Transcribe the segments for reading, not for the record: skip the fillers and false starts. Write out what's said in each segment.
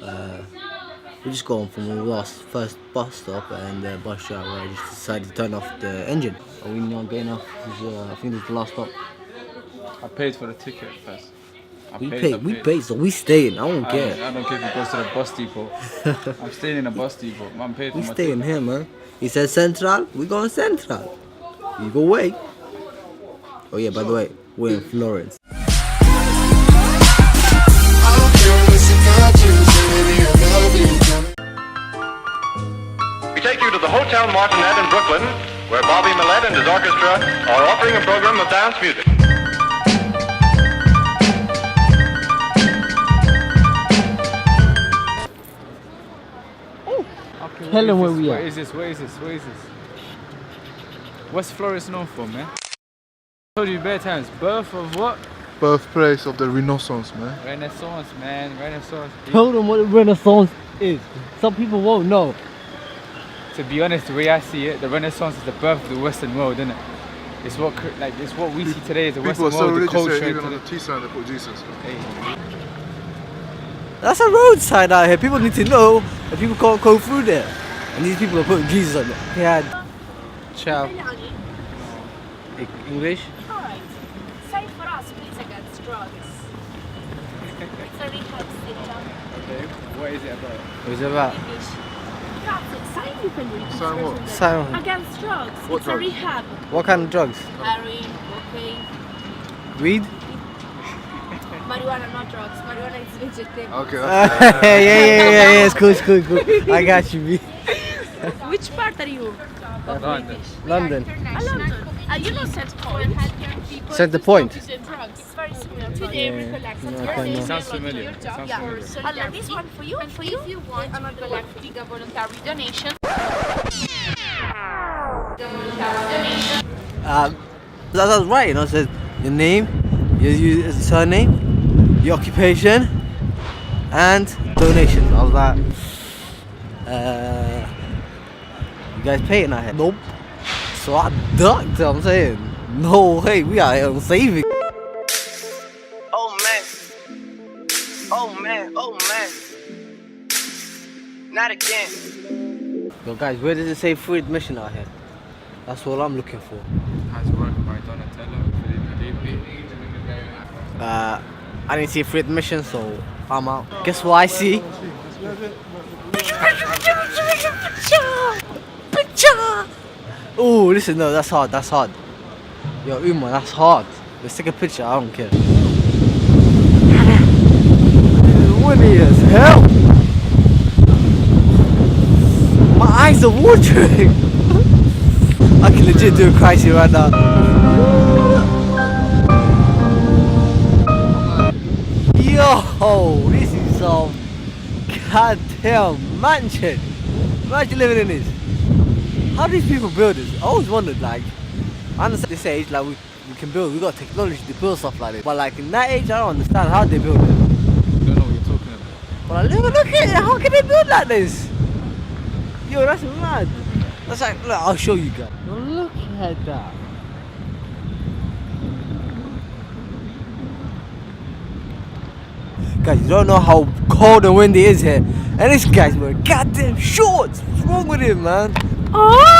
We just got on from the first bus stop and the bus driver just decided to turn off the engine. Are we not getting off? I think this is the last stop. I paid for the ticket first. We paid, so we staying. I don't care. I don't care if it goes to the bus depot. I'm staying in a bus depot. Man paid for We my staying ticket. here, man. He said Central, we going Central. You go away. Oh yeah, by the way, we're in Florence. We take you to the Hotel Martinet in Brooklyn, where Bobby Millett and his orchestra are offering a program of dance music. Tell them where we are. Where is this? What's Florence known for, man? I told you bare times. Birth of what? Birthplace of the Renaissance, man. Renaissance, man. Renaissance. Tell them what the Renaissance is. Some people won't know. To be honest, the way I see it, the Renaissance is the birth of the Western world, isn't it? It's what we see today as the People Western are so world, the religious culture. that even on the T sign they put Jesus. Hey. That's a road sign out here. People need to know that people can't go through there. And these people are putting Jesus on it. He had ciao. English? Alright. Say for us, please, against drugs. It's a rehab center. Okay, what is it about? What is it about? English. That's it. Sign you can read. Sign what? Sign. Against drugs. What It's drugs? a rehab. What kind of drugs? Heroin, cocaine, Weed? marijuana, not drugs. Marijuana is vegetable. Okay, yeah, it's cool. I got you, B. Which part are you? Of London. English? London. London. You know Set Point. Center Point. It's very similar. Today we collect No, I can't know. Sounds familiar. Sounds familiar. Allora, this one for you and for you. If you want to collect big voluntary donation. That's right, you know, it says your name, your surname, your occupation, and donation. I was like, you guys paying out here? Nope. So I ducked, I'm saying, no way, we are here on saving. Oh man, not again. Yo guys, where does it say free admission out here? That's all I'm looking for. Has work by Donatello, Filippo. I didn't see free admission, so I'm out. Guess what I see? Picture! Oh, listen, no, that's hard. Yo, Uma, that's hard. Let's take a picture, I don't care. This is windy as hell. My eyes are watering. I can legit do a crisis right now. Yo, this is some goddamn mansion. Imagine living in this. How do these people build this? I always wondered, like, I understand this age, like we can build, we got technology to build stuff like this. But like in that age, I don't understand how they build it. I don't know what you're talking about. But like, look at it, how can they build like this? Yo, that's mad. That's like, look, I'll show you guys. Yo, look at that. Guys, you don't know how cold and windy it is here. And this guy's wearing goddamn shorts. What's wrong with him, man? Oh!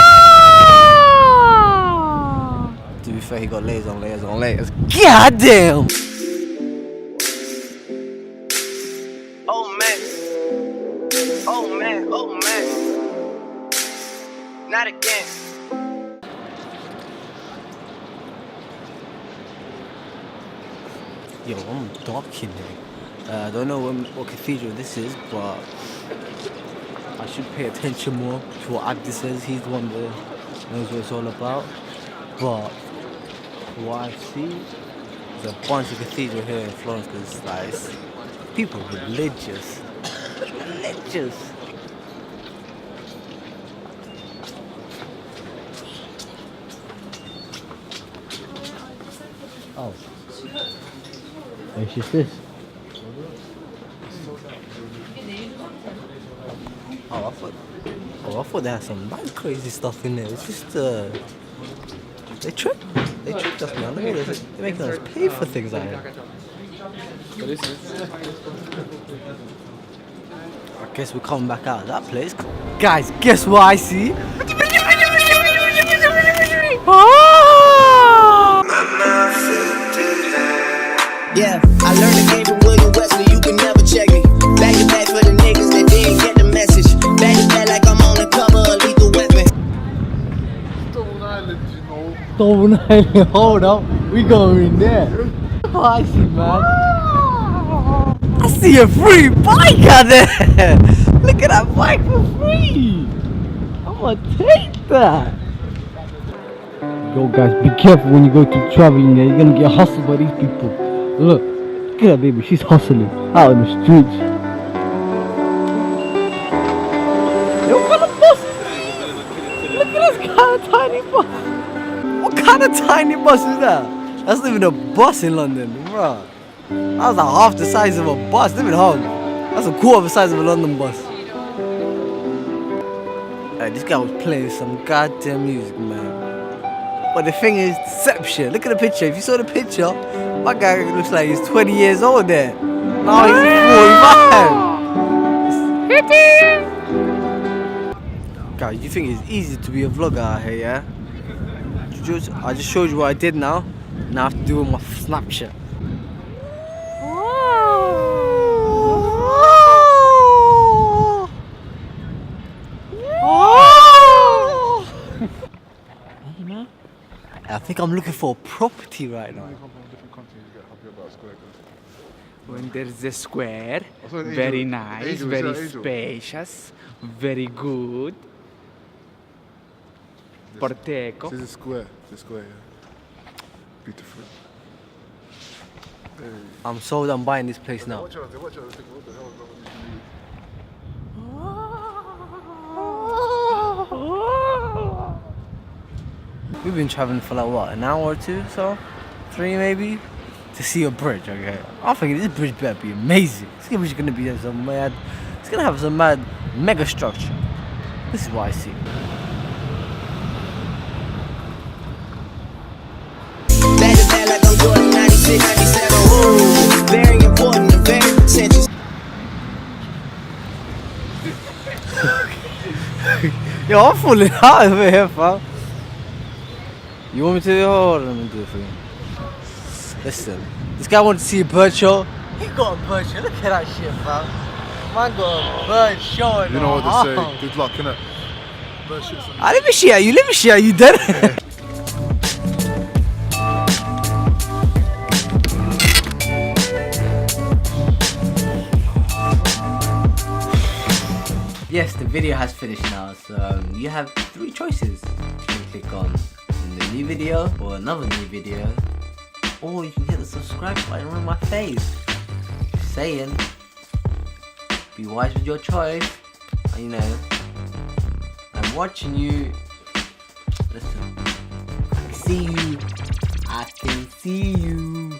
To be fair, he got layers on layers on layers. Goddamn! Oh man, not again. Yo, I'm dark in here. I don't know what cathedral this is, but I should pay attention more to what Abdi says. He's the one that knows what it's all about. But what I see is a bunch of cathedral here in Florence because like, it's people religious. Oh. It's just this. Oh, I thought they had some mad crazy stuff in there. It's just they tricked us, man. Look at this. They're making us pay for things like that. What is it? I guess we're coming back out of that place. Guys, guess what I see? Yeah, I learned the game from William Wesley, you can never check me. Back to back for the niggas that didn't get the message. Back to back like I'm on the cover of Lethal Weapon. Stone Island, you know. Stone Island, hold up. We going there. Oh, I see, man. I see a free bike out there. Look at that bike for free. I'm gonna take that. Yo, guys, be careful when you go to traveling there. You're gonna get hustled by these people. Look at that baby. She's hustling out in the streets. Yo, what kind of bus is this? Look at this kind of tiny bus. What kind of tiny bus is that? That's not even a bus in London, bruh. That was like half the size of a bus. Not even half. That's a quarter of the size of a London bus. This guy was playing some goddamn music, man. But the thing is, deception. Look at the picture. If you saw the picture, my guy looks like he's 20 years old there. Now he's 45. Guys, you think it's easy to be a vlogger out here, yeah? I just showed you what I did now. Now I have to do with my Snapchat. I think I'm looking for a property right now. When there's a square, saw an very angel. nice, Angel, very is that angel? spacious, very good. Porteco. This is a square. It's a square, yeah. Beautiful. Hey. I'm sold on buying this place now. Watch out, what the hell is wrong with this dude? We've been traveling for like what, an hour or two, so 3 maybe, to see a bridge. Okay, I'm thinking this bridge better be amazing. This bridge is gonna be some mad. It's gonna have some mad mega structure. This is what I see. Back to back like I'm Jordan 96, 97. Ooh, very important and very contentious. Yo, I'm falling out over here, fam. You want me to? Hold on, let me do it for you. Listen, this guy wanted to see a bird show. He got a bird show. Look at that shit, fam. Man got a bird show. You know what they say, good luck, innit? But shit's Let me share you. Let me share you, then. Yes, the video has finished now, so you have 3 choices. You can click on the new video or another new video, or you can hit the subscribe button on my face. Just saying, be wise with your choice. You know, I'm watching you. Listen, I can see you. I can see you.